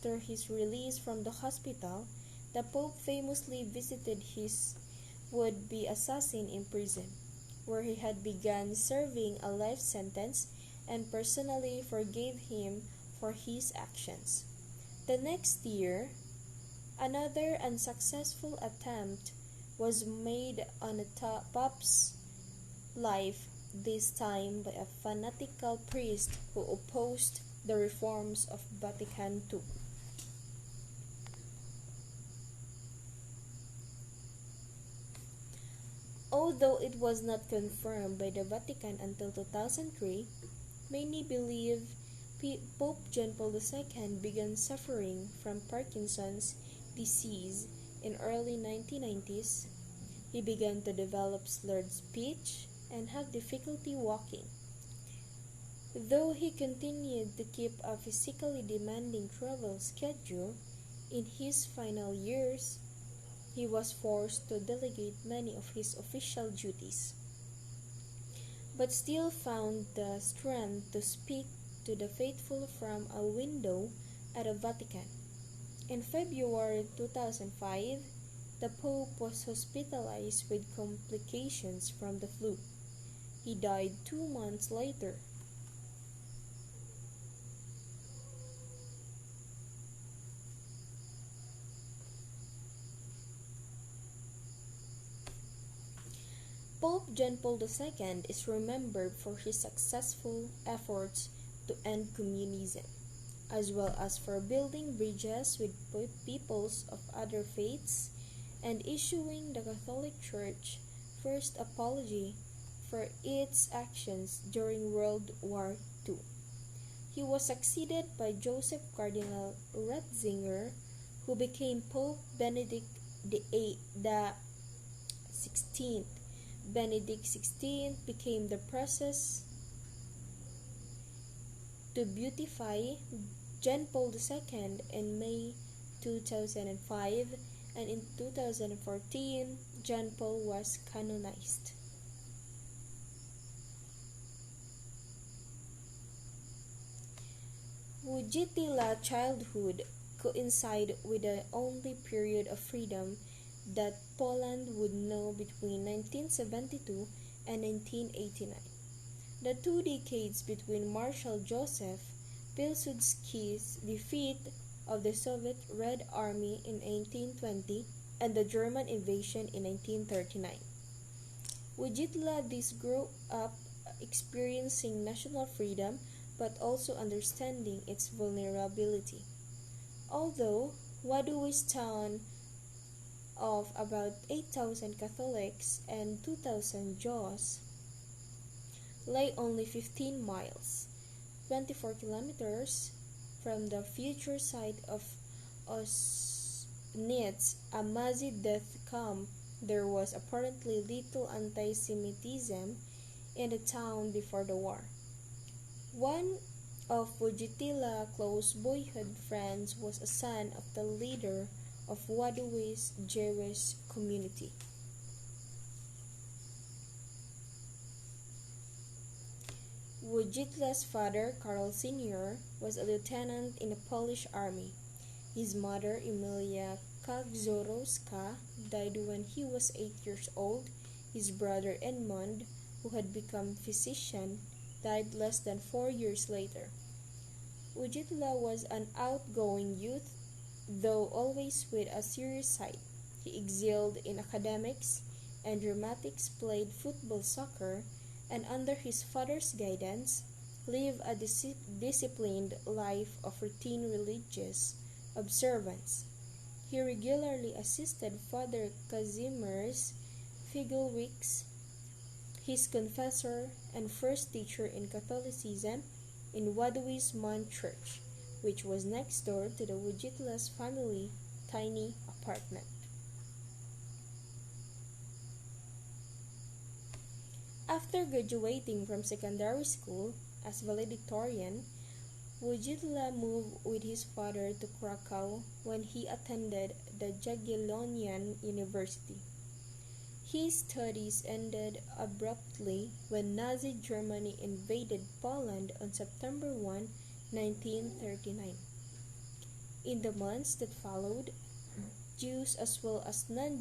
after his release from the hospital, the Pope famously visited his would-be assassin in prison, where he had begun serving a life sentence, and personally forgave him for his actions. The next year, another unsuccessful attempt was made on the Pope's life, this time by a fanatical priest who opposed the reforms of Vatican II. Although it was not confirmed by the Vatican until 2003, many believe Pope John Paul II began suffering from Parkinson's disease in early 1990s. He began to develop slurred speech and have difficulty walking. Though he continued to keep a physically demanding travel schedule, in his final years, he was forced to delegate many of his official duties, but still found the strength to speak to the faithful from a window at the Vatican. In February 2005, the Pope was hospitalized with complications from the flu. He died 2 months later. Pope John Paul II is remembered for his successful efforts to end communism, as well as for building bridges with peoples of other faiths and issuing the Catholic Church first apology for its actions during World War II. He was succeeded by Joseph Cardinal Ratzinger, who became Pope Benedict XVI. Benedict XVI became the process to beatify John Paul II in May 2005, and in 2014, John Paul was canonized. Wojtyla's childhood coincided with the only period of freedom that Poland would know between 1972 and 1989. The 2 decades between Marshal Joseph Pilsudski's defeat of the Soviet Red Army in 1820 and the German invasion in 1939. Wojtyla thus grew up experiencing national freedom but also understanding its vulnerability. Although Wadowice's town of about 8,000 Catholics and 2,000 Jews lay only 15 miles, 24 kilometers, from the future site of Auschwitz, a Nazi death camp. There was apparently little anti-Semitism in the town before the war. One of Wojtyla's close boyhood friends was a son of the leader of Wadowice's Jewish community. Wojtyla's father, Karol Sr., was a lieutenant in the Polish army. His mother, Emilia Kagzorowska, died when he was 8 years old. His brother Edmund, who had become physician, died less than 4 years later. Wojtyla was an outgoing youth, though always with a serious side. He excelled in academics and dramatics, played football, soccer, and under his father's guidance, lived a disciplined life of routine religious observance. He regularly assisted Father Kazimierz Figlewicz, his confessor and first teacher in Catholicism, in Wadowice Mount Church, which was next door to the Wojtyla's family tiny apartment. After graduating from secondary school as valedictorian, Wojtyla moved with his father to Krakow when he attended the Jagiellonian University. His studies ended abruptly when Nazi Germany invaded Poland on September 1, 1939. In the months that followed, Jews as well as non